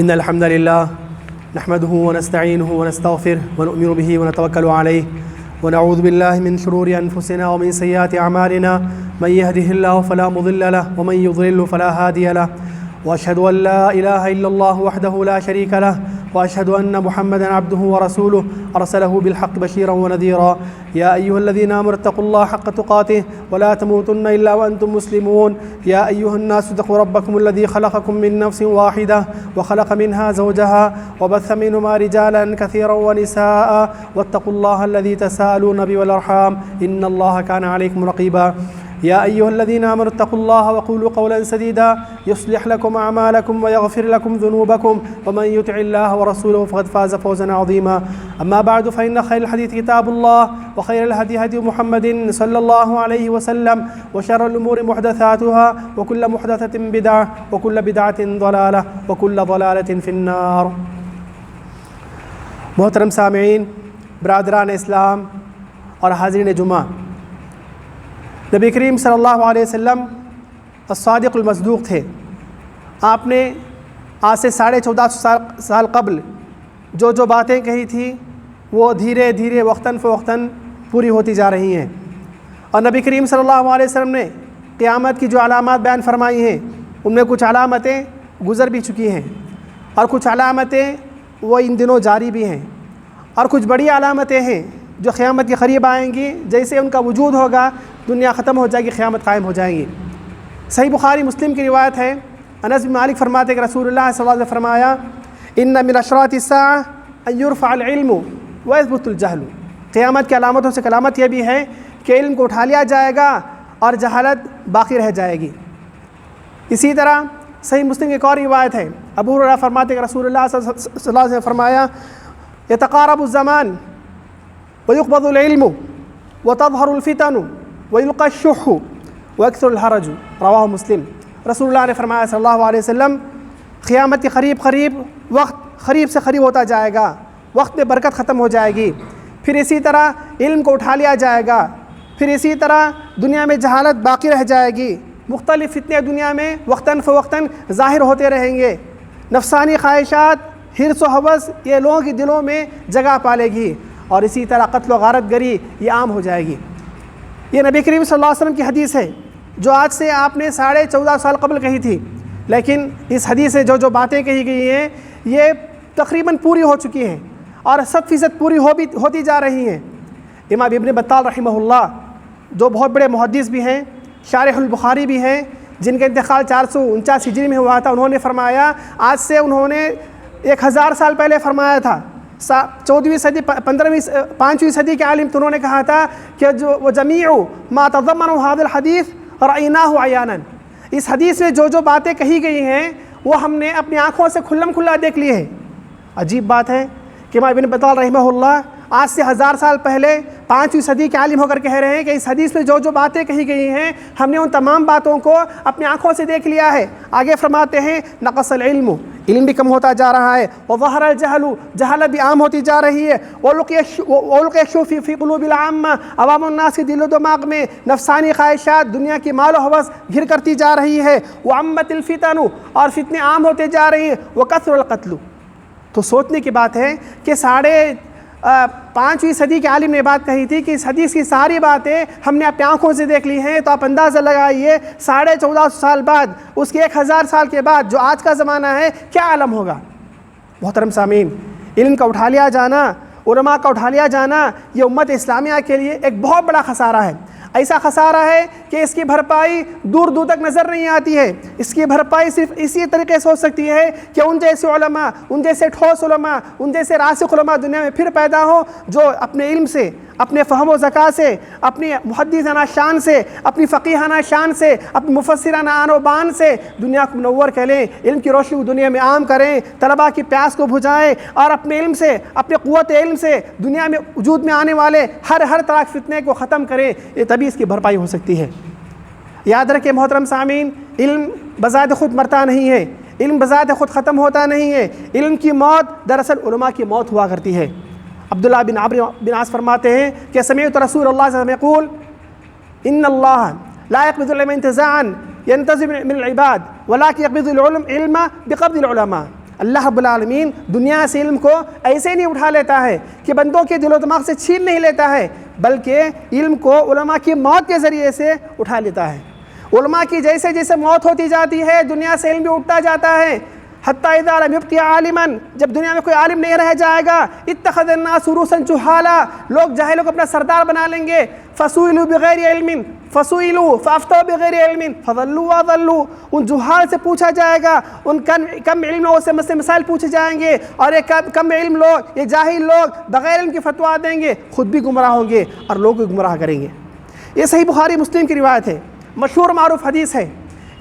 إن الحمد لله نحمده ونستعينه ونستغفره ونؤمن به ونتوكل عليه ونعوذ بالله من شرور أنفسنا ومن سيئات أعمالنا من يهده الله فلا مضل له ومن يضلل فلا هادي له وأشهد أن لا إله إلا الله وحده لا شريك له وأشهد أن محمدا عبده ورسوله أرسله بالحق بشيرا ونذيرا يا أيها الذين آمنوا اتقوا الله حق تقاته ولا تموتن إلا وأنتم مسلمون يا أيها الناس اتقوا ربكم الذي خلقكم من نفس واحدة وخلق منها زوجها وبث منهما رجالا كثيرا ونساء واتقوا الله الذي تساءلون به والأرحام إن الله كان عليكم رقيبا يا أيها الذين آمنوا اتقوا الله وقولوا قولا سديدا يصلح لكم أعمالكم ويغفر لكم ذنوبكم ومن يطع الله ورسوله فقد فاز فوزا عظيما أما بعد فإن خير الحديث كتاب الله وخير الهدي هدي محمد صلى الله عليه وسلم وشر الأمور محدثاتها وكل محدثة بدعة وكل بدعة ضلالة وكل ضلالة في النار. محترم سامعین، برادران اسلام اور حاضرین جمعہ، نبی کریم صلی اللہ علیہ وسلم الصادق المصدوق تھے. آپ نے آج سے 1450 سال قبل جو باتیں کہی تھیں وہ دھیرے دھیرے وقتاً فوقتاً پوری ہوتی جا رہی ہیں. اور نبی کریم صلی اللہ علیہ وسلم نے قیامت کی جو علامات بیان فرمائی ہیں ان میں کچھ علامتیں گزر بھی چکی ہیں اور کچھ علامتیں وہ ان دنوں جاری بھی ہیں، اور کچھ بڑی علامتیں ہیں جو قیامت کے قریب آئیں گی. جیسے ان کا وجود ہوگا دنیا ختم ہو جائے گی، قیامت قائم ہو جائیں گی. صحیح بخاری مسلم کی روایت ہے، انس بن مالک فرماتے ہیں کہ رسول اللہ صلی اللہ علیہ وسلم نے فرمایا ان من اشراط الساعہ ان یرفع العلم ویثبت الجہل. قیامت کی علامتوں سے علامت یہ بھی ہے کہ علم کو اٹھا لیا جائے گا اور جہالت باقی رہ جائے گی. اسی طرح صحیح مسلم کی ایک اور روایت ہے، ابو ہریرہ فرماتے ہیں کہ رسول اللہ صلی اللہ علیہ وسلم نے فرمایا یتقارب الزمان ويقبض العلم وتظهر الفتن ويلقى الشح واكثر الحرج. رواہ مسلم. رسول اللہ نے فرمایا صلی اللہ علیہ وسلم قیامت کے قریب وقت قریب سے قریب ہوتا جائے گا، وقت میں برکت ختم ہو جائے گی، پھر اسی طرح علم کو اٹھا لیا جائے گا، پھر اسی طرح دنیا میں جہالت باقی رہ جائے گی، مختلف فتنے دنیا میں وقتاً فوقتاً ظاہر ہوتے رہیں گے، نفسانی خواہشات، حرص و ہوس یہ لوگوں کے دلوں میں جگہ پالے گی، اور اسی طرح قتل و غارت گری یہ عام ہو جائے گی. یہ نبی کریم صلی اللہ علیہ وسلم کی حدیث ہے جو آج سے آپ نے 14.5 سال قبل کہی تھی، لیکن اس حدیث سے جو باتیں کہی گئی ہیں یہ تقریباً پوری ہو چکی ہیں اور 100% پوری ہوتی جا رہی ہیں. امام ابن بطال رحمہ اللہ جو بہت بڑے محدث بھی ہیں، شارح البخاری بھی ہیں، جن کا انتقال 449 ہجری میں ہوا تھا، انہوں نے فرمایا آج سے انہوں نے 1000 سال پہلے فرمایا تھا. 14ویں صدی 5ویں صدی کے عالم تو انہوں نے کہا تھا کہ جو جمیع ما تضمن هذا الحدیث رأیناہ عیانا. اس حدیث میں جو باتیں کہی گئی ہیں وہ ہم نے اپنی آنکھوں سے کھلم کھلا دیکھ لی ہے. عجیب بات ہے کہ امام ابن بطال رحمہ اللہ آج سے 1000 سال پہلے 5ویں صدی کے عالم ہو کر کہہ رہے ہیں کہ اس حدیث میں جو باتیں کہی گئی ہیں ہم نے ان تمام باتوں کو اپنی آنکھوں سے دیکھ لیا ہے. آگے فرماتے ہیں نقص العلم، علم بھی کم ہوتا جا رہا ہے، وظہر الجہل، جہالت بھی عام ہوتی جا رہی ہے، وَأُلْقِيَ الشُّحُّ فِي قُلُوبِ الْعَامَّةِ، عوام الناس کے دل و دماغ میں نفسانی خواہشات، دنیا کی مال و ہوس گھر کرتی جا رہی ہے، وَعَمَّتِ الْفِتَنُ، اور فتنے عام ہوتے جا رہی ہیں، وَكَثُرَ الْقَتْلُ. تو سوچنے کی بات ہے کہ 5ویں صدی کے عالم نے بات کہی تھی کہ اس حدیث کی ساری باتیں ہم نے اپنی آنکھوں سے دیکھ لی ہیں. تو آپ اندازہ لگائیے 1450 سال بعد، اس کے 1000 سال کے بعد جو آج کا زمانہ ہے کیا عالم ہوگا. محترم سامعین، علم کا اٹھا لیا جانا، علماء کا اٹھا لیا جانا یہ امت اسلامیہ کے لیے ایک بہت بڑا خسارہ ہے. ایسا خسارہ ہے کہ اس کی بھرپائی دور دور تک نظر نہیں آتی ہے. اس کی بھرپائی صرف اسی طریقے سے ہو سکتی ہے کہ ان جیسے علماء، ان جیسے ٹھوس علماء، ان جیسے راسخ علماء دنیا میں پھر پیدا ہوں جو اپنے علم سے، اپنے فہم و ذکا سے، اپنی محدثانہ شان سے، اپنی فقیہانہ شان سے، اپنی مفسرانہ آن و بان سے دنیا کو منور کریں، علم کی روشنی کو دنیا میں عام کریں، طلبہ کی پیاس کو بجھائیں، اور اپنے علم سے، اپنے قوت علم سے دنیا میں وجود میں آنے والے ہر طرح کے فتنے کو ختم کریں. یہ تبھی اس کی بھرپائی ہو سکتی ہے. یاد رکھیں محترم سامعین، علم بذات خود مرتا نہیں ہے، علم بذات خود ختم ہوتا نہیں ہے. علم کی موت دراصل علماء کی موت ہوا کرتی ہے. عبداللہ بن عمری بن عاص فرماتے ہیں کہ سمعت رسول اللہ صلی اللہ علیہ وسلم یقول ان اللہ لا يقبض العلم انتزاعا ينتزع من العباد ولكن يقبض العلم علما بقبض العلماء. اللہ رب العالمین دنیا سے علم کو ایسے نہیں اٹھا لیتا ہے کہ بندوں کے دل و دماغ سے چھین نہیں لیتا ہے، بلکہ علم کو علماء کی موت کے ذریعے سے اٹھا لیتا ہے۔ علماء کی جیسے جیسے موت ہوتی جاتی ہے دنیا سے علم بھی اٹھتا جاتا ہے، حتیٰ اذا لم یبق عالما، جب دنیا میں کوئی عالم نہیں رہ جائے گا، اتخذ الناس رؤوسا جہالا، لوگ جاہلوں کو اپنا سردار بنا لیں گے، فسئلوا بغیر علم فسئلوا فافتوا بغیر علم فضلوا واضلوا، ان جہال سے پوچھا جائے گا، ان کم علم لوگوں سے مسائل پوچھے جائیں گے، اور یہ کم علم لوگ، یہ جاہل لوگ بغیر علم کی فتوا دیں گے، خود بھی گمراہ ہوں گے اور لوگوں کو گمراہ کریں گے۔ یہ صحیح بخاری مسلم کی روایت ہے، مشہور معروف حدیث ہے۔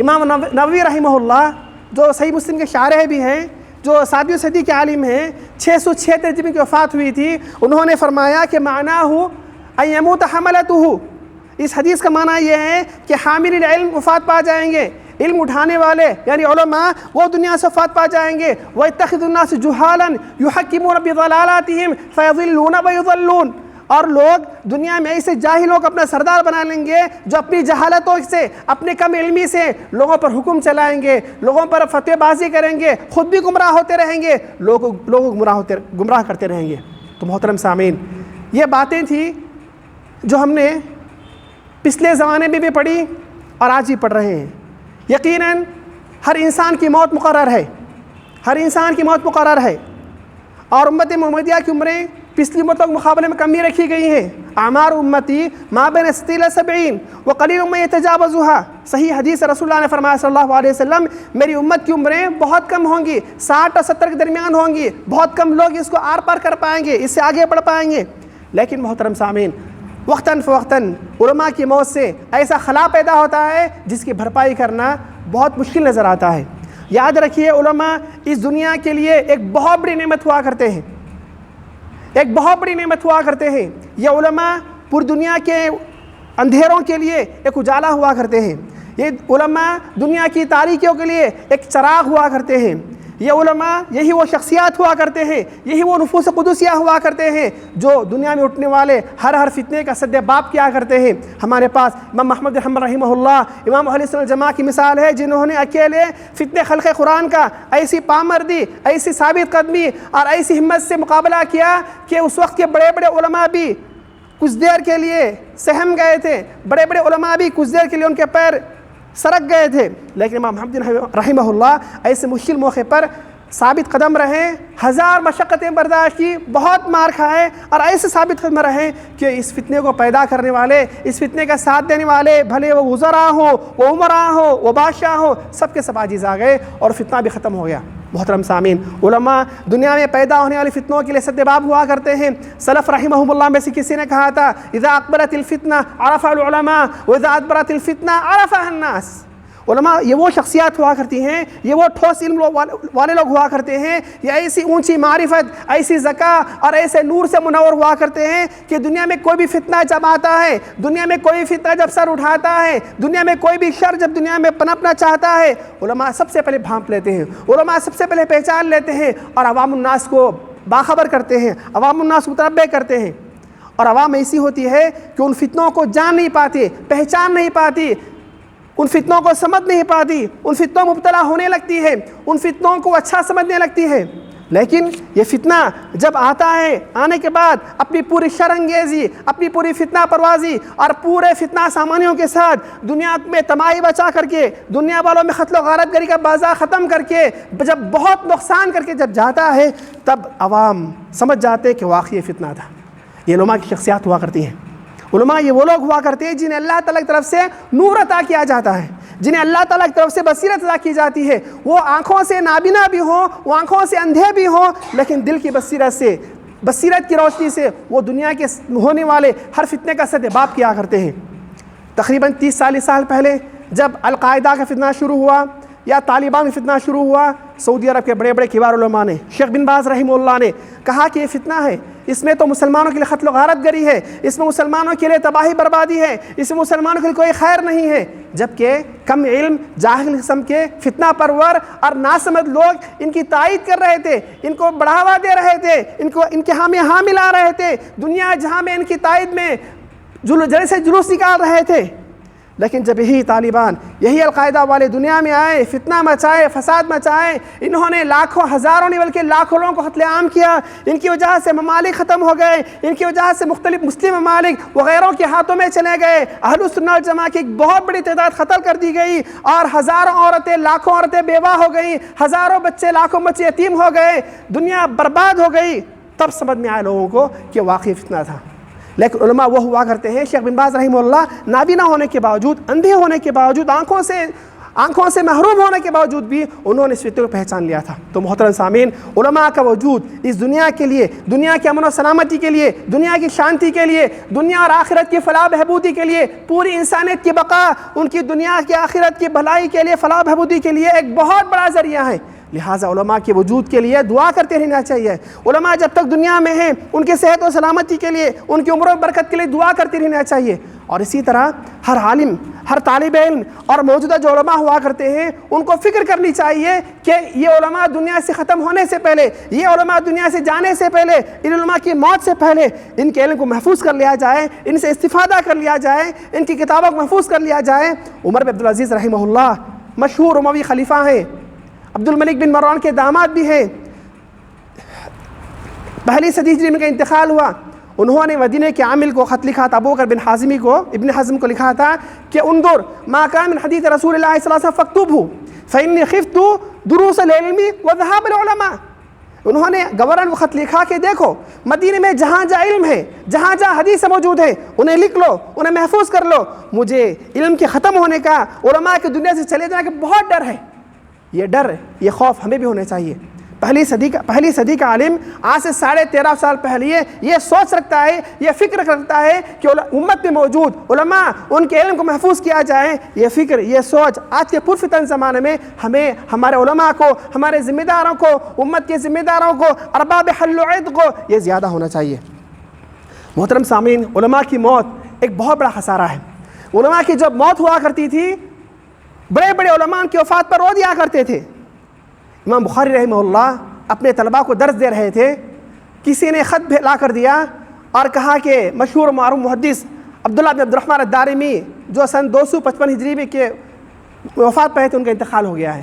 امام نووی رحمہ اللہ جو صحیح مسلم کے شارح بھی ہیں، جو 7ویں صدی کے عالم ہیں، 676 جن کی وفات ہوئی تھی، انہوں نے فرمایا کہ معناہ ان یموت حملتہ، اس حدیث کا معنی یہ ہے کہ حامل العلم وفات پا جائیں گے، علم اٹھانے والے یعنی علماء وہ دنیا سے وفات پا جائیں گے، وَيَتَّخِذُ النَّاسُ جُهَالًا يُحَكِّمُونَ بِضَلَالَاتِهِمْ فَيَضِلُّونَ وَيُضَلُّونَ، اور لوگ دنیا میں ایسے جاہلوں کو اپنا سردار بنا لیں گے جو اپنی جہالتوں سے، اپنے کم علمی سے لوگوں پر حکم چلائیں گے، لوگوں پر فتوی بازی کریں گے، خود بھی گمراہ ہوتے رہیں گے، لوگوں گمراہ کرتے رہیں گے۔ تو محترم سامعین، یہ باتیں تھیں جو ہم نے پچھلے زمانے میں بھی پڑھی اور آج بھی پڑھ رہے ہیں۔ یقیناً ہر انسان کی موت مقرر ہے، ہر انسان کی موت مقرر ہے، اور امت محمدیہ کی عمریں پچھلی امتوں کے مقابلے میں کمی رکھی گئی ہیں۔ اعمار امتی ما بین 60 الی 70 وقلیل من یتجاوزها، صحیح حدیث رسول اللہ نے فرمایا صلی اللہ علیہ وسلم، میری امت کی عمریں بہت کم ہوں گی، 60 اور 70 کے درمیان ہوں گی، بہت کم لوگ اس کو آر پار کر پائیں گے، اس سے آگے بڑھ پائیں گے۔ لیکن محترم سامعین، وقتاً فوقتاً علماء کی موت سے ایسا خلا پیدا ہوتا ہے جس کی بھرپائی کرنا بہت مشکل نظر آتا ہے۔ یاد رکھیے، علماء اس دنیا کے لیے ایک بہت بڑی نعمت ہوا کرتے ہیں، ایک بہت بڑی نعمت ہوا کرتے ہیں۔ یہ علماء پوری دنیا کے اندھیروں کے لیے ایک اجالا ہوا کرتے ہیں، یہ علماء دنیا کی تاریکیوں کے لیے ایک چراغ ہوا کرتے ہیں۔ یہ علماء یہی وہ شخصیات ہوا کرتے ہیں، یہی وہ نفوس قدسیہ ہوا کرتے ہیں جو دنیا میں اٹھنے والے ہر فتنے کا سد باب کیا کرتے ہیں۔ ہمارے پاس امام محمد رحمہ اللہ، امام اہل سنت والجماعہ کی مثال ہے، جنہوں نے اکیلے فتنے خلق قرآن کا ایسی پامردی، ایسی ثابت قدمی اور ایسی ہمت سے مقابلہ کیا کہ اس وقت کے بڑے بڑے علماء بھی کچھ دیر کے لیے سہم گئے تھے، بڑے بڑے علماء بھی کچھ دیر کے لیے ان کے پیر سرک گئے تھے، لیکن امام محمد رحمہ اللہ ایسے مشکل موقع پر ثابت قدم رہے، ہزار مشقتیں برداشت کی، بہت مار کھائے، اور ایسے ثابت قدم رہے کہ اس فتنے کو پیدا کرنے والے، اس فتنے کا ساتھ دینے والے، بھلے وہ وزراء ہوں، وہ عمراء ہوں، وہ بادشاہ ہوں، سب کے سب عاجز آ گئے اور فتنہ بھی ختم ہو گیا۔ محترم سامعین، علماء دنیا میں پیدا ہونے والی فتنوں کے لیے سدباب ہوا کرتے ہیں۔ سلف رحمہم اللہ میں سے کسی نے کہا تھا، اذا اقبلت الفتنہ عرف العلماء واذا ادبرت الفتنہ عرفها الناس۔ علماء یہ وہ شخصیات ہوا کرتی ہیں، یہ وہ ٹھوس علم والے لوگ ہوا کرتے ہیں، یہ ایسی اونچی معرفت، ایسی ذکا اور ایسے نور سے منور ہوا کرتے ہیں کہ دنیا میں کوئی بھی فتنہ جب آتا ہے، دنیا میں کوئی فتنہ جب سر اٹھاتا ہے، دنیا میں کوئی بھی شر جب دنیا میں پنپنا چاہتا ہے، علماء سب سے پہلے بھانپ لیتے ہیں، علماء سب سے پہلے پہچان لیتے ہیں اور عوام الناس کو باخبر کرتے ہیں، عوام الناس کو متنبع کرتے ہیں۔ اور عوام ایسی ہوتی ہے کہ ان فتنوں کو جان نہیں پاتی، پہچان نہیں پاتی، ان فتنوں کو سمجھ نہیں پاتی، ان فتنوں میں مبتلا ہونے لگتی ہے، ان فتنوں کو اچھا سمجھنے لگتی ہے۔ لیکن یہ فتنہ جب آتا ہے، آنے کے بعد اپنی پوری شر انگیزی، اپنی پوری فتنہ پروازی اور پورے فتنہ سامانیوں کے ساتھ دنیا میں تباہی بچا کر کے، دنیا والوں میں قتل و غارت گری کا بازار ختم کر کے، جب بہت نقصان کر کے جب جاتا ہے، تب عوام سمجھ جاتے کہ واقعی یہ فتنہ تھا۔ یہ علماء کی شخصیات ہوا کرتی ہیں۔ علماء یہ وہ لوگ ہوا کرتے ہیں جنہیں اللہ تعالیٰ کی طرف سے نور عطا کیا جاتا ہے، جنہیں اللہ تعالیٰ کی طرف سے بصیرت عطا کی جاتی ہے۔ وہ آنکھوں سے نابینا بھی ہوں، وہ آنکھوں سے اندھے بھی ہوں، لیکن دل کی بصیرت کی روشنی سے وہ دنیا کے ہونے والے ہر فتنے کا سدباب کیا کرتے ہیں۔ تقریباً 30-40 سال پہلے جب القاعدہ کا فتنہ شروع ہوا یا طالبان کا فتنہ شروع ہوا، سعودی عرب کے بڑے بڑے کبار علماء نے، شیخ بن باز رحمہ اللہ نے کہا کہ یہ فتنہ ہے، اس میں تو مسلمانوں کے لیے قتل و غارت گری ہے، اس میں مسلمانوں کے لیے تباہی بربادی ہے، اس میں مسلمانوں کے لیے کوئی خیر نہیں ہے۔ جبکہ کم علم جاہل قسم کے فتنہ پرور اور ناسمجھ لوگ ان کی تائید کر رہے تھے، ان کو بڑھاوا دے رہے تھے، ان کے حامی ہاں ملا رہے تھے، دنیا جہاں میں ان کی تائید میں جیسے جلوس نکال رہے تھے۔ لیکن جب یہی طالبان، یہی القاعدہ والے دنیا میں آئے، فتنہ مچائے، فساد مچائے، انہوں نے لاکھوں، ہزاروں نہیں بلکہ لاکھوں لوگوں کو قتل عام کیا، ان کی وجہ سے ممالک ختم ہو گئے، ان کی وجہ سے مختلف مسلم ممالک وغیروں کے ہاتھوں میں چلے گئے، اہل سنت والجماعہ کی ایک بہت بڑی تعداد قتل کر دی گئی، اور ہزاروں عورتیں، لاکھوں عورتیں بیوہ ہو گئیں، ہزاروں بچے، لاکھوں بچے یتیم ہو گئے، دنیا برباد ہو گئی۔ تب سمجھ میں آیا لوگوں کو کہ واقعی فتنہ تھا۔ لیکن علماء وہ ہوا کرتے ہیں، شیخ بن باز رحمہ اللہ نابینا ہونے کے باوجود، اندھے ہونے کے باوجود، آنکھوں سے محروم ہونے کے باوجود بھی انہوں نے اس فتنے کو پہچان لیا تھا۔ تو محترم سامعین، علماء کا وجود اس دنیا کے لیے، دنیا کے امن و سلامتی کے لیے، دنیا کی شانتی کے لیے، دنیا اور آخرت کی فلاح بہبودی کے لیے، پوری انسانیت کی بقا، ان کی دنیا کی آخرت کی بھلائی کے لیے، فلاح بہبودی کے لیے ایک بہت بڑا ذریعہ ہے۔ لہٰذا علماء کے وجود کے لیے دعا کرتے رہنا چاہیے۔ علماء جب تک دنیا میں ہیں ان کی صحت و سلامتی کے لیے، ان کی عمر و برکت کے لیے دعا کرتے رہنا چاہیے۔ اور اسی طرح ہر عالم، ہر طالب علم اور موجودہ جو علماء ہوا کرتے ہیں ان کو فکر کرنی چاہیے کہ یہ علماء دنیا سے ختم ہونے سے پہلے، یہ علماء دنیا سے جانے سے پہلے، ان علماء کی موت سے پہلے ان کے علم کو محفوظ کر لیا جائے، ان سے استفادہ کر لیا جائے، ان کی کتابوں کو محفوظ کر لیا جائے۔ عمر بن عبدالعزیز رحمہ اللہ مشہور اموی خلیفہ ہیں، عبد الملک بن مروان کے داماد بھی ہیں، پہلی صدی ہجری میں کا انتقال ہوا۔ انہوں نے مدینے کے عامل کو خط لکھا تھا، ابو بکر بن حازمی کو، ابن حزم کو لکھا تھا کہ انظر ما کان من حدیث رسول اللہ صلی اللہ علیہ وسلم فاکتبہ فإنی خفت دروس العلم وذهاب العلماء۔ انہوں نے گورنر کو خط لکھا کہ دیکھو مدینے میں جہاں جہاں علم ہے، جہاں جہاں حدیث موجود ہے، انہیں لکھ لو، انہیں محفوظ کر لو، مجھے علم کے ختم ہونے کا، علماء کی دنیا سے چلے جانے کا بہت ڈر ہے۔ یہ ڈر، یہ خوف ہمیں بھی ہونا چاہیے۔ پہلی صدی کا عالم آج سے 13.5 سال پہلے یہ سوچ رکھتا ہے، یہ فکر رکھتا ہے کہ امت میں موجود علماء ان کے علم کو محفوظ کیا جائے۔ یہ فکر، یہ سوچ آج کے پرفتن زمانے میں ہمیں، ہمارے علماء کو، ہمارے ذمہ داروں کو، امت کے ذمہ داروں کو، ارباب حل و عقد کو یہ زیادہ ہونا چاہیے۔ محترم سامعین، علماء کی موت ایک بہت بڑا خسارہ ہے۔ علماء کی جب موت ہوا کرتی تھی، بڑے بڑے علماء کی وفات پر رو دیا کرتے تھے۔ امام بخاری رحمہ اللہ اپنے طلبہ کو درس دے رہے تھے، کسی نے خط لا کر دیا اور کہا کہ مشہور معروف محدث عبداللہ بن عبد الرحمن الدارمی جو سن 255 ہجری میں کے وفات پہ تھے، ان کا انتقال ہو گیا ہے۔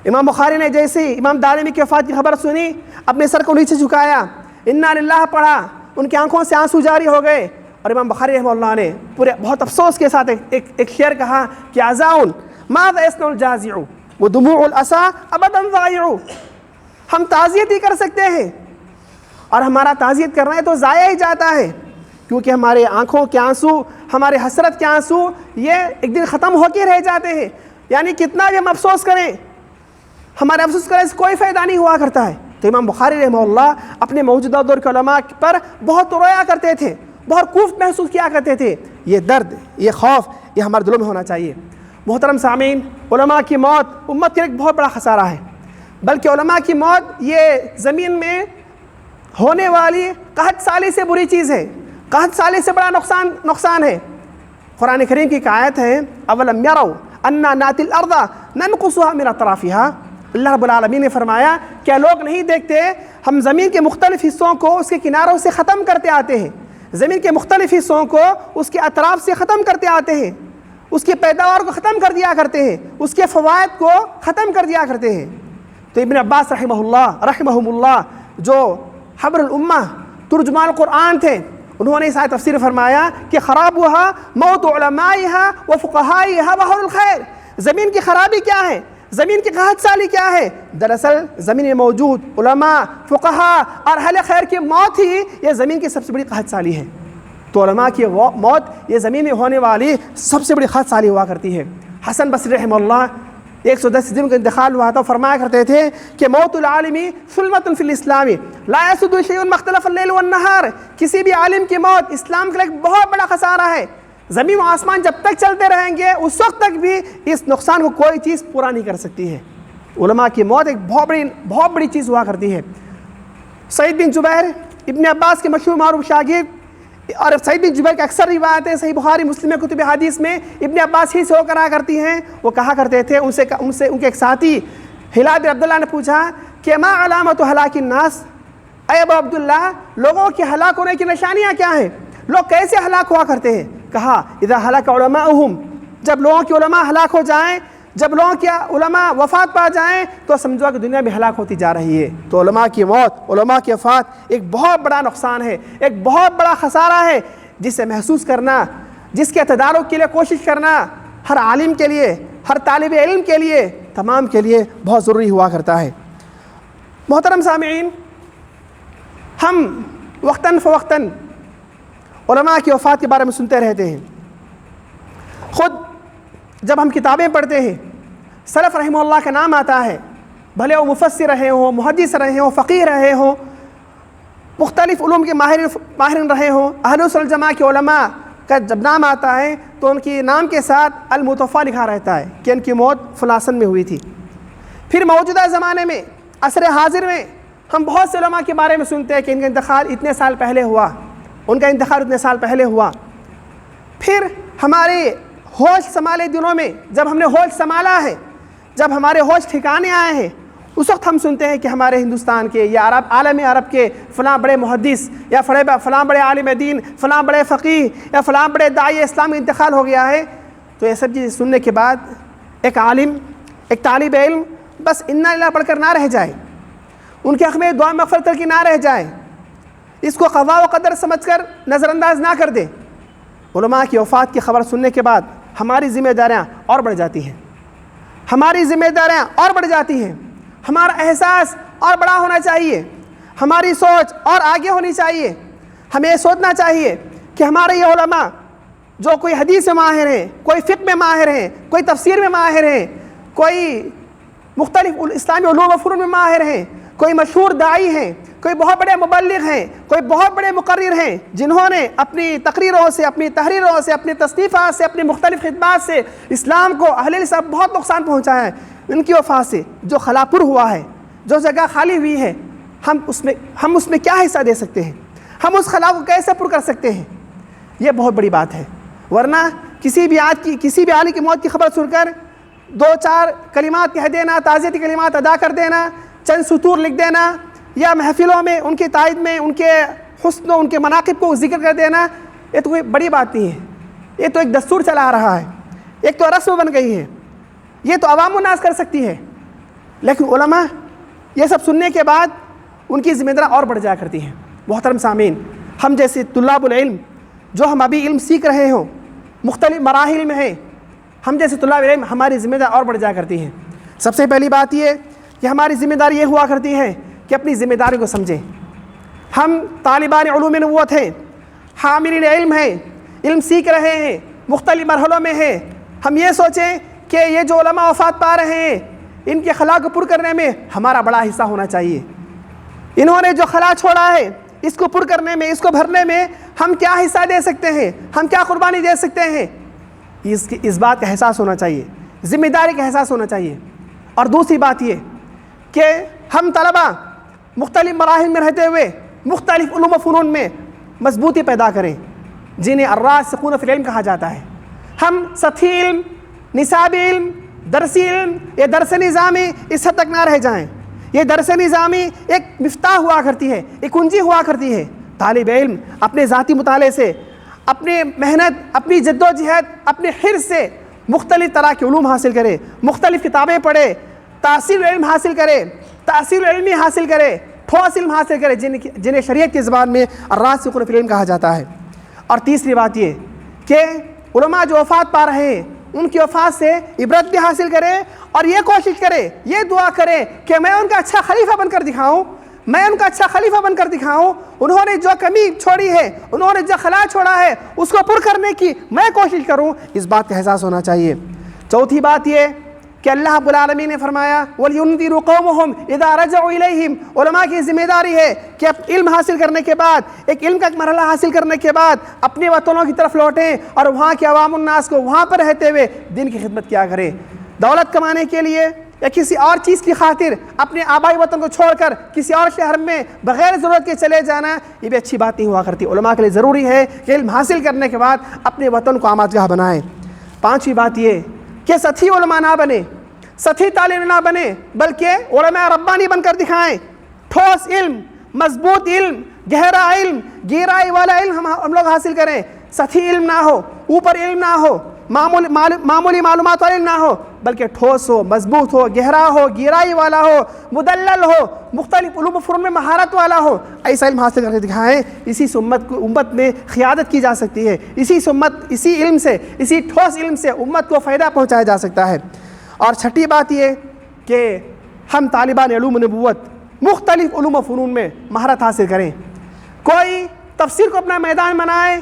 امام بخاری نے جیسے ہی امام دارمی کی وفات کی خبر سنی، اپنے سر کو نیچے جھکایا، انا للہ پڑھا، ان کی آنکھوں سے آنسو جاری ہو گئے، اور امام بخاری رحمہ اللہ نے پورے بہت افسوس کے ساتھ ایک شعر کہا کہ عزاؤن ماذا يصنع الجازع ودموع الاسى ابدا ضائع۔ ہم تعزیت ہی کر سکتے ہیں، اور ہمارا تعزیت کرنا ہے تو ضائع ہی جاتا ہے، کیونکہ ہمارے آنکھوں کے آنسو، ہمارے حسرت کے آنسو یہ ایک دن ختم ہو کے رہ جاتے ہیں۔ یعنی کتنا بھی ہم افسوس کریں، ہمارے افسوس کرنے سے کوئی فائدہ نہیں ہوا کرتا ہے۔ تو امام بخاری رحمہ اللہ اپنے موجودہ دور کے علماء پر بہت رویا کرتے تھے، بہت کوفت محسوس کیا کرتے تھے۔ یہ درد، یہ خوف، یہ ہمارے دلوں میں ہونا چاہیے۔ محترم سامعین، علماء کی موت امت کے ایک بہت بڑا خسارہ ہے، بلکہ علماء کی موت یہ زمین میں ہونے والی قحط سالی سے بری چیز ہے، قحط سالی سے بڑا نقصان ہے۔ قرآن کریم کی ایک آیت ہے، اولم یروا انا ناتی الارض ننقصها من اطرافها۔ اللہ رب العالمین نے فرمایا کیا لوگ نہیں دیکھتے ہم زمین کے مختلف حصوں کو اس کے کناروں سے ختم کرتے آتے ہیں، زمین کے مختلف حصوں کو اس کے اطراف سے ختم کرتے آتے ہیں، اس کی پیداوار کو ختم کر دیا کرتے ہیں، اس کے فوائد کو ختم کر دیا کرتے ہیں۔ تو ابن عباس رحمہم اللہ جو حبر الامہ، ترجمان قرآن تھے، انہوں نے اس آیت تفسیر فرمایا کہ خرابها موت علمائها وفقهائها وحول الخیر۔ زمین کی خرابی کیا ہے، زمین کی قحط سالی کیا ہے؟ دراصل زمین میں موجود علماء، فقہا اور اہل خیر کی موت ہی یہ زمین کی سب سے بڑی قحط سالی ہے۔ تو علماء کی موت یہ زمین میں ہونے والی سب سے بڑی قحط سالی ہوا کرتی ہے۔ حسن بصری رحمہ اللہ 110 دن کا انتقال ہوا تھا، فرمایا کرتے تھے کہ موت العالمی ثلمۃ فی الاسلام لا یسد شیء مختلف اللیل والنہار۔ کسی بھی عالم کی موت اسلام کے لیے ایک بہت بڑا خسارہ ہے۔ زمین و آسمان جب تک چلتے رہیں گے اس وقت تک بھی اس نقصان کو کوئی چیز پورا نہیں کر سکتی ہے۔ علماء کی موت ایک بہت بڑی چیز ہوا کرتی ہے۔ سعید بن جبیر ابن عباس کے مشہور معروف شاگرد، اور سعید بن جبیر کی اکثر روایتیں صحیح بخاری مسلم کتب حدیث میں ابن عباس ہی سے ہو کر آیا کرتی ہیں۔ وہ کہا کرتے تھے، ان سے ان کے ایک ساتھی ہلال بن عبداللہ نے پوچھا کہ ما علامت ہلاک الناس، اے ابو عبداللہ لوگوں کے ہلاک ہونے کی نشانیاں کیا ہیں، لوگ کیسے ہلاک ہوا کرتے ہیں؟ کہا اذا ہلک علماؤہم جب لوگوں کے علماء ہلاک ہو جائیں، جب لوگوں کے علماء وفات پا جائیں تو سمجھو کہ دنیا بھی ہلاک ہوتی جا رہی ہے۔ تو علماء کی موت، علماء کی وفات ایک بہت بڑا نقصان ہے، ایک بہت بڑا خسارہ ہے، جسے محسوس کرنا، جس کے تدارک کے لیے کوشش کرنا ہر عالم کے لیے، ہر طالب علم کے لیے، تمام کے لیے بہت ضروری ہوا کرتا ہے۔ محترم سامعین، ہم وقتاً فوقتاً علماء کی وفات کے بارے میں سنتے رہتے ہیں۔ خود جب ہم کتابیں پڑھتے ہیں، سلف رحمہ اللہ کا نام آتا ہے، بھلے وہ مفسر رہے ہوں، محدث رہے ہوں، فقیہ رہے ہوں، مختلف علوم کے ماہرین رہے ہوں، اہل سنت والجماعہ کے علماء کا جب نام آتا ہے تو ان کے نام کے ساتھ المتوفی لکھا رہتا ہے کہ ان کی موت فلاں سن میں ہوئی تھی۔ پھر موجودہ زمانے میں، عصر حاضر میں، ہم بہت سے علماء کے بارے میں سنتے ہیں کہ ان کا انتقال اتنے سال پہلے ہوا، ان کا انتقال اتنے سال پہلے ہوا۔ پھر ہمارے ہوش سنبھالے دنوں میں جب ہم نے ہوش سنبھالا ہے، جب ہمارے ہوش ٹھکانے آئے ہیں، اس وقت ہم سنتے ہیں کہ ہمارے ہندوستان کے یا عالم عرب کے فلاں بڑے محدث یا فلاں بڑے عالم دین، فلاں بڑے فقیہ یا فلاں بڑے داعی اسلام کا انتقال ہو گیا ہے۔ تو یہ سب چیزیں سننے کے بعد ایک عالم، ایک طالب علم بس انا للہ پڑھ کر نہ رہ جائے، ان کے حق میں دعا مغفرت کر کے نہ رہ جائے، اس کو قضاء و قدر سمجھ کر نظر انداز نہ کر دے۔ علماء کی وفات کی خبر سننے کے بعد ہماری ذمہ داریاں اور بڑھ جاتی ہیں، ہماری ذمہ داریاں اور بڑھ جاتی ہیں، ہمارا احساس اور بڑا ہونا چاہیے، ہماری سوچ اور آگے ہونی چاہیے۔ ہمیں یہ سوچنا چاہیے کہ ہمارے یہ علماء جو کوئی حدیث میں ماہر ہیں، کوئی فقہ میں ماہر ہیں، کوئی تفسیر میں ماہر ہیں، کوئی مختلف اسلامی علوم و فنون میں ماہر ہیں، کوئی مشہور داعی ہیں، کوئی بہت بڑے مبلغ ہیں، کوئی بہت بڑے مقرر ہیں، جنہوں نے اپنی تقریروں سے، اپنی تحریروں سے، اپنی تصنیفات سے، اپنی مختلف خدمات سے اسلام کو، اہل سے بہت نقصان پہنچایا ہے، ان کی وفات سے جو خلا پر ہوا ہے، جو جگہ خالی ہوئی ہے، ہم اس میں کیا حصہ دے سکتے ہیں؟ ہم اس خلا کو کیسے پر کر سکتے ہیں؟ یہ بہت بڑی بات ہے۔ ورنہ کسی بھی عالم کی موت کی خبر سن کر 2-4 کلمات کہہ دینا، تعزیتی کلمات ادا کر دینا، چند سطور لکھ دینا، یا محفلوں میں ان کی تائید میں ان کے حسن و ان کے مناقب کو ذکر کر دینا، یہ تو کوئی بڑی بات نہیں ہے۔ یہ تو ایک دستور چلا آ رہا ہے، ایک تو رسم بن گئی ہے، یہ تو عوام الناس کر سکتی ہے۔ لیکن علماء یہ سب سننے کے بعد ان کی ذمہ داری اور بڑھ جایا کرتی ہے۔ محترم سامعین، ہم جیسے طلاب العلم جو ہم ابھی علم سیکھ رہے ہوں، مختلف مراحل میں ہیں، ہم جیسے طلاب علم ہماری ذمہ داری اور بڑھ جایا کرتی ہے۔ سب سے پہلی بات یہ کہ ہماری ذمہ داری یہ ہوا کرتی ہے کہ اپنی ذمہ داری کو سمجھیں۔ ہم طالبان علوم نبوت ہیں، حاملین علم ہیں، علم سیکھ رہے ہیں، مختلف مرحلوں میں ہیں، ہم یہ سوچیں کہ یہ جو علماء وفات پا رہے ہیں، ان کے خلا کو پر کرنے میں ہمارا بڑا حصہ ہونا چاہیے۔ انہوں نے جو خلا چھوڑا ہے، اس کو پر کرنے میں، اس کو بھرنے میں ہم کیا حصہ دے سکتے ہیں، ہم کیا قربانی دے سکتے ہیں، اس بات کا احساس ہونا چاہیے، ذمہ داری کا احساس ہونا چاہیے۔ اور دوسری بات یہ کہ ہم طلبہ مختلف مراحل میں رہتے ہوئے مختلف علوم و فنون میں مضبوطی پیدا کریں، جنہیں الراسخون فی العلم کہا جاتا ہے۔ ہم سطحی علم، نصابی علم، درسی علم، یہ درس نظامی اس حد تک نہ رہ جائیں۔ یہ درس نظامی ایک مفتاح ہوا کرتی ہے، ایک کنجی ہوا کرتی ہے۔ طالب علم اپنے ذاتی مطالعے سے، اپنے محنت، اپنی جد و جہد، اپنے حرص سے مختلف طرح کے علوم حاصل کرے، مختلف کتابیں پڑھے، تاثیر علم حاصل کرے، تاثیر علمی حاصل کرے، ٹھوس علم حاصل کرے، جنہیں شریعت کی زبان میں الراسخون فی العلم کہا جاتا ہے۔ اور تیسری بات یہ کہ علماء جو وفات پا رہے ہیں، ان کی وفات سے عبرت بھی حاصل کرے اور یہ کوشش کرے، یہ دعا کرے کہ میں ان کا اچھا خلیفہ بن کر دکھاؤں، میں ان کا اچھا خلیفہ بن کر دکھاؤں، انہوں نے جو کمی چھوڑی ہے، انہوں نے جو خلا چھوڑا ہے، اس کو پر کرنے کی میں کوشش کروں، اس بات کا احساس ہونا چاہیے۔ چوتھی بات یہ کہ اللہ رب العالمین نے فرمایا وَلْيُنذِرُوا قَوْمَهُمْ إِذَا رَجَعُوا إِلَيْهِمْ۔ علماء کی ذمہ داری ہے کہ علم حاصل کرنے کے بعد، ایک علم کا ایک مرحلہ حاصل کرنے کے بعد اپنے وطنوں کی طرف لوٹیں اور وہاں کے عوام الناس کو وہاں پر رہتے ہوئے دین کی خدمت کیا کریں۔ دولت کمانے کے لیے یا کسی اور چیز کی خاطر اپنے آبائی وطن کو چھوڑ کر کسی اور شہر میں بغیر ضرورت کے چلے جانا، یہ بھی اچھی بات نہیں ہوا کرتی۔ علماء کے لیے ضروری ہے کہ علم حاصل کرنے کے بعد اپنے وطن کو آمادگاہ بنائیں۔ پانچویں بات یہ کہ سطحی علماء نہ بنے، سطحی طالب نہ بنے، بلکہ علماء ربانی بن کر دکھائیں۔ ٹھوس علم، مضبوط علم، گہرا علم، گہرائی والا علم ہم لوگ حاصل کریں۔ سطحی علم نہ ہو، اوپر علم نہ ہو، معمولی معلومات والے نہ ہو، بلکہ ٹھوس ہو، مضبوط ہو، گہرا ہو، گہرائی والا ہو، مدلل ہو، مختلف علوم و فنون میں مہارت والا ہو، ایسا علم حاصل کر کے دکھائیں۔ اسی سے امت میں قیادت کی جا سکتی ہے، اسی علم سے، اسی ٹھوس علم سے امت کو فائدہ پہنچایا جا سکتا ہے۔ اور چھٹی بات یہ کہ ہم طالبان علوم نبوت مختلف علوم و فنون میں مہارت حاصل کریں۔ کوئی تفسیر کو اپنا میدان بنائے،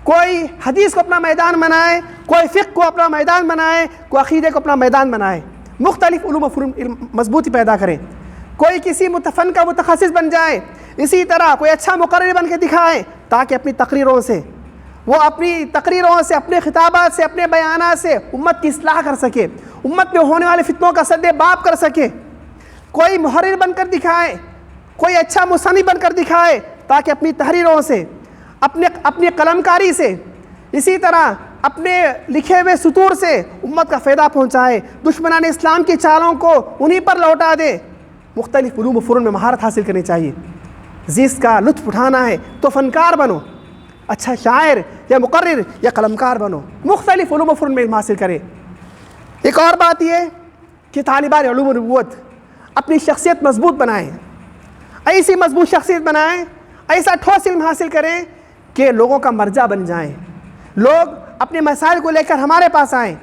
کوئی حدیث کو اپنا میدان بنائے، کوئی فقہ کو اپنا میدان بنائے، کوئی عقیدے کو اپنا میدان بنائے، مختلف علوم و فنون مضبوطی پیدا کریں۔ کوئی کسی فن کا متخصص بن جائے، اسی طرح کوئی اچھا مقرر بن کے دکھائے تاکہ اپنی تقریروں سے، اپنے خطابات سے، اپنے بیانات سے امت کی اصلاح کر سکے، امت میں ہونے والے فتنوں کا سد باب کر سکے۔ کوئی محرر بن کر دکھائے، کوئی اچھا مصنف بن کر دکھائے تاکہ اپنی تحریروں سے، اپنی قلم کاری سے، اسی طرح اپنے لکھے ہوئے سطور سے امت کا فائدہ پہنچائے، دشمنان اسلام کی چالوں کو انہی پر لوٹا دے۔ مختلف علوم و فنون میں مہارت حاصل کرنی چاہیے۔ زیست کا لطف اٹھانا ہے تو فنکار بنو، اچھا شاعر یا مقرر یا قلمکار بنو، مختلف علوم و فنون میں علم حاصل کرے۔ ایک اور بات یہ کہ طالبان علوم و نبوت اپنی شخصیت مضبوط بنائیں، ایسی مضبوط شخصیت بنائیں، ایسا ٹھوس علم حاصل کریں کہ لوگوں کا مرجع بن جائیں، لوگ اپنے مسائل کو لے کر ہمارے پاس آئیں،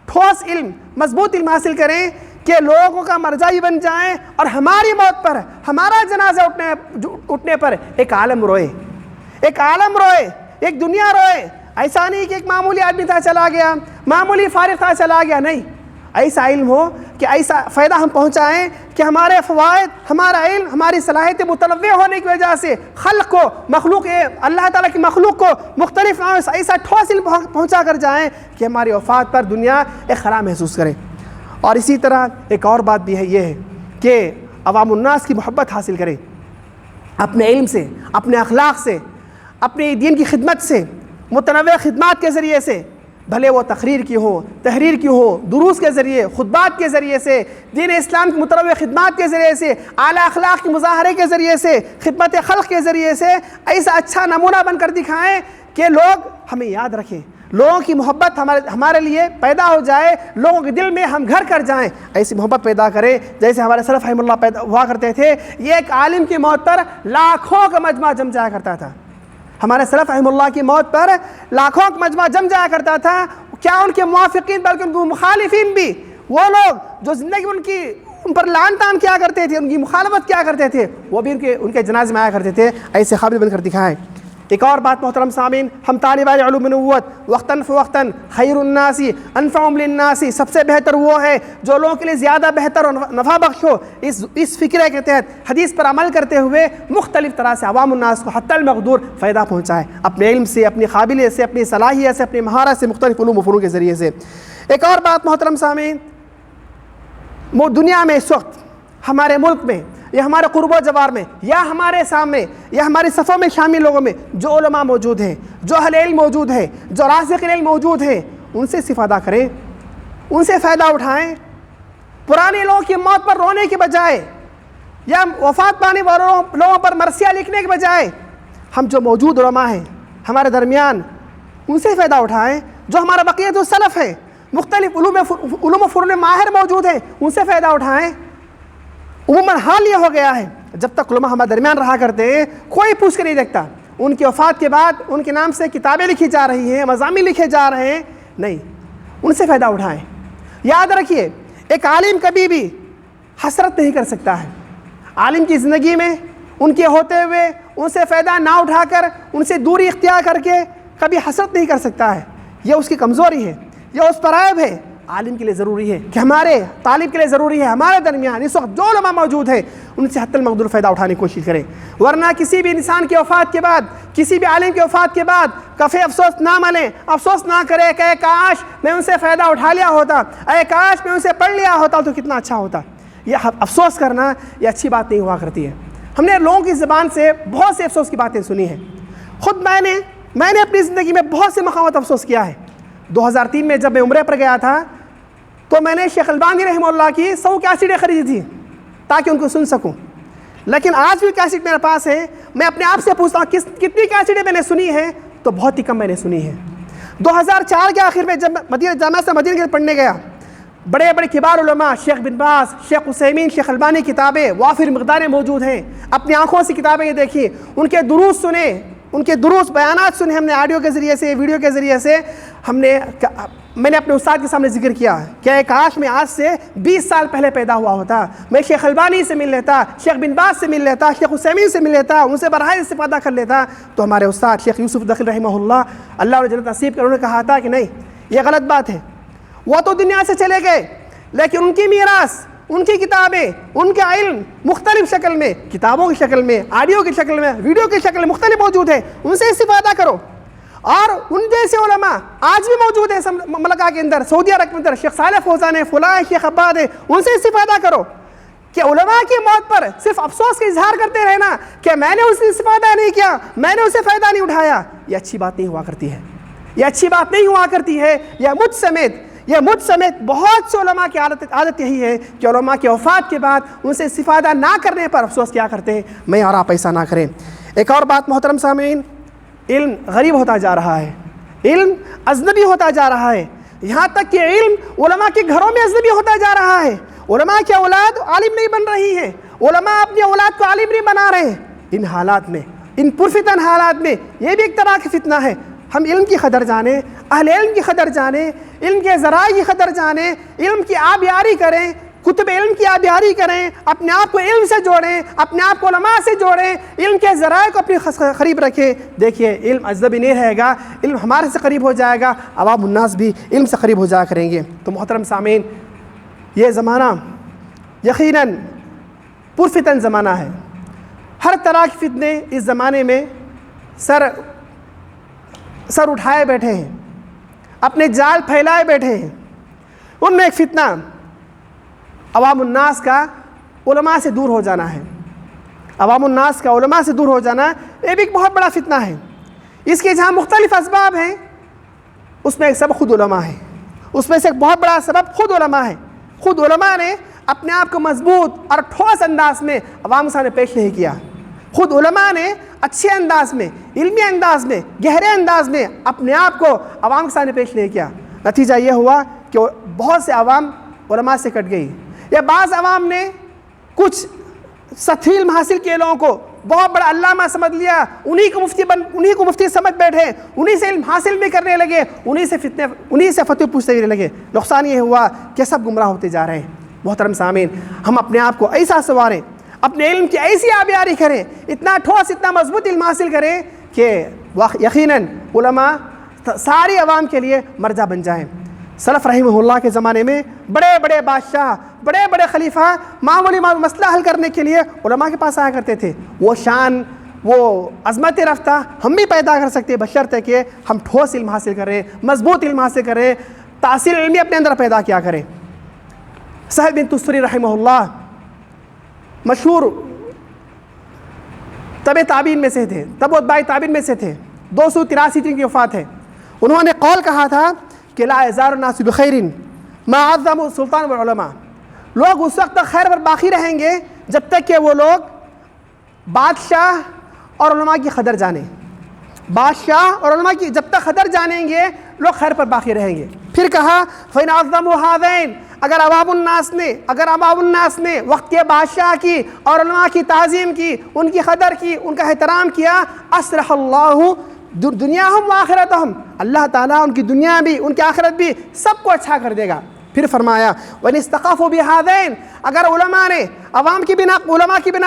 ٹھوس علم، مضبوط علم حاصل کریں کہ لوگوں کا مرجع بھی بن جائیں، اور ہماری موت پر، ہمارا جنازہ اٹھنے پر ایک عالم روئے، ایک دنیا روئے۔ ایسا نہیں کہ ایک معمولی آدمی تھا چلا گیا، معمولی فارغ تھا چلا گیا، نہیں، ایسا علم ہو کہ ایسا فائدہ ہم پہنچائیں کہ ہمارے فوائد، ہمارا علم، ہماری صلاحیت متنوع ہونے کی وجہ سے خلق کو، مخلوق، اللہ تعالیٰ کی مخلوق کو مختلف ایسا ٹھوس علم پہنچا کر جائیں کہ ہماری وفات پر دنیا ایک خلا محسوس کرے۔ اور اسی طرح ایک اور بات بھی ہے، یہ ہے کہ عوام الناس کی محبت حاصل کریں، اپنے علم سے، اپنے اخلاق سے، اپنے دین کی خدمت سے، متنوع خدمات کے ذریعے سے، بھلے وہ تقریر کی ہو، تحریر کی ہو، دروس کے ذریعے، خطبات کے ذریعے سے، دین اسلام کی متنوع خدمات کے ذریعے سے، اعلیٰ اخلاق کے مظاہرے کے ذریعے سے، خدمت خلق کے ذریعے سے ایسا اچھا نمونہ بن کر دکھائیں کہ لوگ ہمیں یاد رکھیں، لوگوں کی محبت ہمارے لیے پیدا ہو جائے، لوگوں کے دل میں ہم گھر کر جائیں، ایسی محبت پیدا کریں جیسے ہمارے سلف رحمہ اللہ پیدا ہوا کرتے تھے۔ یہ ایک عالم کی موت پر لاکھوں کا مجمع جم جایا کرتا تھا، ہمارے سلف رحمہ اللہ کی موت پر لاکھوں کا مجمع جم جایا کرتا تھا۔ کیا ان کے موافقین بلکہ ان کے مخالفین بھی، وہ لوگ جو زندگی ان پر لعن طعن کیا کرتے تھے، ان کی مخالفت کیا کرتے تھے، وہ بھی ان کے جنازے میں آیا کرتے تھے۔ ایسے قابل بن کر دکھائیں۔ ایک اور بات محترم سامعین، ہم طالبان علوم نبوت وقتاً فوقتاً خیر الناس انفعهم للناس، سب سے بہتر وہ ہے جو لوگوں کے لیے زیادہ بہتر اور نفع بخش ہو، اس فکرے کے تحت حدیث پر عمل کرتے ہوئے مختلف طرح سے عوام الناس کو حتی المقدور فائدہ پہنچائے، اپنے علم سے، اپنی قابلیت سے، اپنی صلاحیت سے، اپنی مہارت سے، مختلف علوم و فنون کے ذریعے سے۔ ایک اور بات محترم سامعین، دنیا میں اس وقت ہمارے ملک میں یا ہمارے قرب و جوار میں یا ہمارے سامنے یا ہماری صفوں میں شامل لوگوں میں جو علماء موجود ہیں، جو اہل علم موجود ہیں، جو راسخ علم موجود ہیں، ان سے استفادہ کریں، ان سے فائدہ اٹھائیں۔ پرانے لوگوں کی موت پر رونے کے بجائے یا وفات پانے والوں لوگوں پر مرثیہ لکھنے کے بجائے ہم جو موجود علماء ہیں ہمارے درمیان، ان سے فائدہ اٹھائیں۔ جو ہمارا بقیت السلف ہے، مختلف علوم و فنون میں ماہر موجود ہیں، ان سے فائدہ اٹھائیں۔ عموماً حال یہ ہو گیا ہے، جب تک علماء ہمارے درمیان رہا کرتے ہیں کوئی پوچھ کے نہیں دیکھتا، ان کی وفات کے بعد ان کے نام سے کتابیں لکھی جا رہی ہیں، مضامین لکھے جا رہے ہیں، نہیں، ان سے فائدہ اٹھائیں۔ یاد رکھیے، ایک عالم کبھی بھی حسرت نہیں کر سکتا ہے۔ عالم کی زندگی میں ان کے ہوتے ہوئے ان سے فائدہ نہ اٹھا کر، ان سے دوری اختیار کر کے کبھی حسرت نہیں کر سکتا ہے۔ یہ اس کی کمزوری ہے، یہ اس پر عیب ہے۔ عالم کے لیے ضروری ہے کہ ہمارے طالب کے لیے ضروری ہے ہمارے درمیان اس وقت جو علماء موجود ہیں ان سے حتی المقدور فائدہ اٹھانے کی کوشش کریں، ورنہ کسی بھی انسان کی وفات کے بعد، کسی بھی عالم کی وفات کے بعد کفے افسوس نہ ملیں، افسوس نہ کرے کہ اے کاش میں ان سے فائدہ اٹھا لیا ہوتا، اے کاش میں ان سے پڑھ لیا ہوتا تو کتنا اچھا ہوتا۔ یہ افسوس کرنا یہ اچھی بات نہیں ہوا کرتی ہے۔ ہم نے لوگوں کی زبان سے بہت سے افسوس کی باتیں سنی ہیں، خود میں نے اپنی زندگی میں بہت سے مقامات افسوس کیا ہے۔ 2003 میں جب میں عمرے پر گیا تھا تو میں نے شیخ البانی رحمہ اللہ کی 100 کیسٹیں خریدی تھی تاکہ ان کو سن سکوں، لیکن آج بھی کیسٹ میرے پاس ہے۔ میں اپنے آپ سے پوچھتا ہوں کتنی کیسٹیں میں نے سنی ہیں، تو بہت ہی کم میں نے سنی ہے۔ 2004 کے آخر میں جب مدینہ جامعہ سے مدینہ کے پڑھنے گیا، بڑے بڑے کبار علماء شیخ بن باز، شیخ عثیمین، شیخ البانی کتابیں وافر مقدار موجود ہیں، اپنی آنکھوں سے کتابیں یہ دیکھی، ان کے دروس سنے، ان کے دروس بیانات سنے ہم نے، آڈیو کے ذریعے سے، ویڈیو کے ذریعے سے میں نے اپنے استاد کے سامنے ذکر کیا کہ کاش میں آج سے 20 سال پہلے پیدا ہوا ہوتا، میں شیخ البانی سے مل لیتا، شیخ بن باز سے مل لیتا، شیخ عثیمین سے مل لیتا، ان سے براہ استفادہ کر لیتا۔ تو ہمارے استاد شیخ یوسف دخل رحمہ اللہ انہیں جنت نصیب کر، انہوں نے کہا تھا کہ نہیں، یہ غلط بات ہے، وہ تو دنیا سے چلے گئے لیکن ان کی میراث، ان کی کتابیں، ان کا علم مختلف شکل میں، کتابوں کی شکل میں، آڈیو کی شکل میں، ویڈیو کی شکل میں مختلف موجود ہے، ان سے استفادہ کرو۔ اور ان جیسے علماء آج بھی موجود ہیں مملکہ کے اندر، سعودی عرب کے اندر، شیخ صالح فوزان ہے، فلاں شیخ عباد ہے، ان سے استفادہ کرو۔ کہ علماء کی موت پر صرف افسوس کا اظہار کرتے رہنا کہ میں نے اس سے استفادہ نہیں کیا، میں نے اسے فائدہ نہیں اٹھایا، یہ اچھی بات نہیں ہوا کرتی ہے، یہ اچھی بات نہیں ہوا کرتی ہے۔ یہ مجھ سمیت بہت سے علماء کی عادت یہی ہے کہ علماء کی وفات کے بعد ان سے استفادہ نہ کرنے پر افسوس کیا کرتے ہیں، میں اور آپ ایسا نہ کریں۔ ایک اور بات محترم سامعین، علم غریب ہوتا جا رہا ہے، علم اجنبی ہوتا جا رہا ہے، یہاں تک کہ علم علماء کے گھروں میں اجنبی ہوتا جا رہا ہے، علماء کی اولاد عالم نہیں بن رہی ہے، علماء اپنی اولاد کو عالم نہیں بنا رہے ہیں۔ ان حالات میں، ان پرفتن حالات میں یہ بھی ایک طرح کی فتنہ ہے۔ ہم علم کی قدر جانیں، اہل علم کی قدر جانیں، علم کے ذرائع کی قدر جانیں، علم کی آبیاری کریں، کتب علم کی آبیاری کریں، اپنے آپ کو علم سے جوڑیں، اپنے آپ کو علماء سے جوڑیں، علم کے ذرائع کو اپنے قریب رکھیں۔ دیکھیے علم اجنبی نہیں رہے گا، علم ہمارے سے قریب ہو جائے گا، عوام الناس بھی علم سے قریب ہو جایا کریں گے۔ تو محترم سامعین، یہ زمانہ یقیناً پرفتن زمانہ ہے، ہر طرح کی فتنے اس زمانے میں سر اٹھائے بیٹھے ہیں، اپنے جال پھیلائے بیٹھے ہیں۔ ان میں ایک فتنہ عوام الناس کا علماء سے دور ہو جانا ہے، عوام الناس کا علماء سے دور ہو جانا یہ بھی ایک بہت بڑا فتنہ ہے۔ اس کے جہاں مختلف اسباب ہیں، اس میں ایک سبب خود علماء ہے، اس میں سے ایک بہت بڑا سبب خود علماء ہے۔ خود علماء نے اپنے آپ کو مضبوط اور ٹھوس انداز میں عوام کے سامنے پیش نہیں کیا، خود علماء نے اچھے انداز میں، علمی انداز میں، گہرے انداز میں اپنے آپ کو عوام کے سامنے پیش نہیں کیا۔ نتیجہ یہ ہوا کہ بہت سے عوام علماء سے کٹ گئی، یا بعض عوام نے کچھ سطحی علم حاصل کیے لوگوں کو بہت بڑا علامہ سمجھ لیا، انہی کو مفتی سمجھ بیٹھے، انہی سے علم حاصل بھی کرنے لگے، انہی سے فتوی پوچھتے بھی لگے۔ نقصان یہ ہوا کہ سب گمراہ ہوتے جا رہے ہیں۔ محترم سامعین، ہم اپنے آپ کو ایسا سنواریں، اپنے علم کی ایسی آبیاری کریں، اتنا ٹھوس، اتنا مضبوط علم حاصل کریں کہ یقیناً علماء ساری عوام کے لیے مرجع بن جائیں۔ سلف رحمہ اللہ کے زمانے میں بڑے بڑے بادشاہ، بڑے بڑے خلیفہ معمولی مسئلہ حل کرنے کے لیے علماء کے پاس آیا کرتے تھے۔ وہ شان، وہ عظمت رفتہ ہم بھی پیدا کر سکتے، بشرطے کہ ہم ٹھوس علم حاصل کریں، مضبوط علم حاصل کریں، تاثیر علمی اپنے اندر پیدا کیا کریں۔ سہل بن تستری رحمہ اللہ مشہور تابعین میں سے تھے، تابعین میں سے تھے، 283 کی وفات ہے۔ انہوں نے قول کہا تھا کہ لا یزال الناس بخیر ما عظم السلطان والعلماء، لوگ اس وقت تک خیر پر باقی رہیں گے جب تک کہ وہ لوگ بادشاہ اور علماء کی قدر جانیں، بادشاہ اور علماء کی جب تک قدر جانیں گے لوگ خیر پر باقی رہیں گے۔ پھر کہا فإن عظموا هذين، اگر عوام الناس نے وقت کے بادشاہ کی اور علماء کی تعظیم کی، ان کی قدر کی، ان کا احترام کیا، اصلح اللہ دنیاہم و آخرتہم، اللہ تعالیٰ ان کی دنیا بھی، ان کی آخرت بھی سب کو اچھا کر دے گا۔ پھر فرمایا وَإِنِ اسْتَخَافُوا بِهَذَيْنِ، اگر علماء نے علماء کی بھی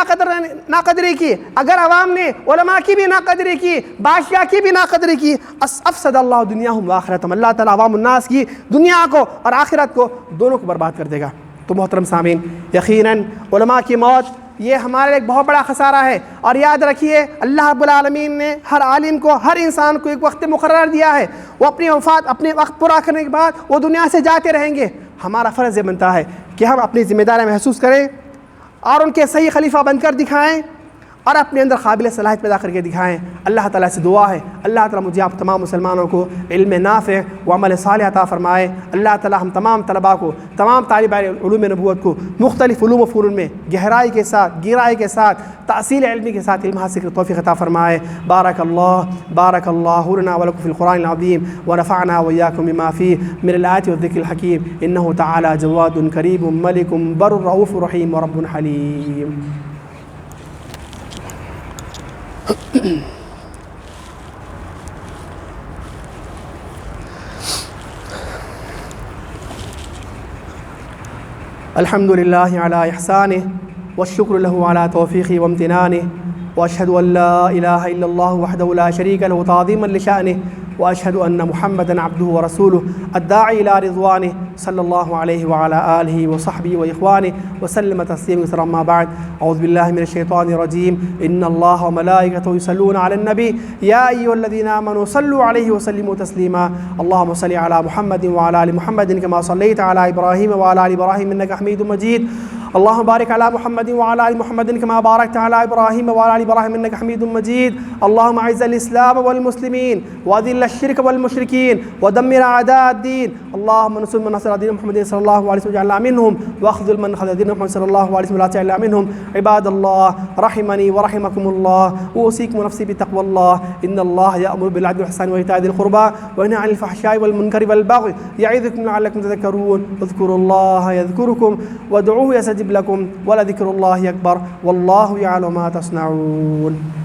ناقدری کی، اگر عوام نے علماء کی بھی ناقدری کی، بادشاہ کی بھی ناقدری کی، افسد اللہ دنیاہم و آخرتہم، اللہ تعالیٰ عوام الناس کی دنیا کو اور آخرت کو دونوں کو برباد کر دے گا۔ تو محترم سامعین، یقیناً علماء کی موت یہ ہمارے ایک بہت بڑا خسارہ ہے، اور یاد رکھیے اللہ رب العالمین نے ہر عالم کو، ہر انسان کو ایک وقت مقرر دیا ہے، وہ اپنے وقت پورا کرنے کے بعد وہ دنیا سے جاتے رہیں گے۔ ہمارا فرض یہ بنتا ہے کہ ہم اپنی ذمہ داری محسوس کریں اور ان کے صحیح خلیفہ بن کر دکھائیں، اور اپنے اندر قابل صلاحیت پیدا کر کے دکھائیں۔ اللہ تعالیٰ سے دعا ہے اللہ تعالیٰ مجھے آپ تمام مسلمانوں کو علم نافع و عمل صالح عطا فرمائے۔ اللہ تعالیٰ ہم تمام طلباء کو، تمام طالب علوم نبوت کو مختلف علوم و فنون میں گہرائی کے ساتھ، گہرائی کے ساتھ، تحصیل علمی کے ساتھ علم حاصل کرنے کی توفیق عطا فرمائے۔ بارک اللہ لنا ولکم فی القرآن العظیم ونفعنا وإياكم بما فيه من الآيات والذكر الحكيم إنه تعالى جواد كريم ملك بر رؤوف رحيم ورب حليم۔ الحمد لله على إحسانه والشكر له على توفيقه وامتنانه وأشهد أن لا إله إلا الله وحده لا شريك له تعظيما لشأنه وأشهد أن محمدا عبده ورسوله الداعي إلى رضوانه صلى الله عليه وعلى آله وصحبه وإخوانه وسلم تسليما كثيرا أما بعد أعوذ بالله من الشيطان الرجيم إن الله وملائكته يصلون على النبي يا أيها الذين آمنوا صلوا عليه وسلموا تسليما اللهم صل على محمد وعلى آل محمد كما صليت على إبراهيم وعلى آل إبراهيم إنك حميد مجيد اللهم بارك على محمد وعلى آل محمد كما باركت على إبراهيم وعلى آل إبراهيم إنك حميد مجيد اللهم أعز الإسلام والمسلمين وأذل الشرك والمشركين ودمر أعداء الدين اللهم انصر من نصر دين محمد صلى الله عليه وسلم واجعلنا منهم واخذل من خذل دين محمد صلى الله عليه وسلم ولا تجعلنا منهم عباد الله رحمني ورحمكم الله أوصيكم ونفسي بتقوى الله إن الله يأمر بالعدل والإحسان وإيتاء ذي القربى وينهى عن الفحشاء والمنكر والبغي يعظكم لعلكم تذكرون اذكروا الله يذكركم وادعوه يستجب لكم ولذكر الله أكبر والله يعلم ما تصنعون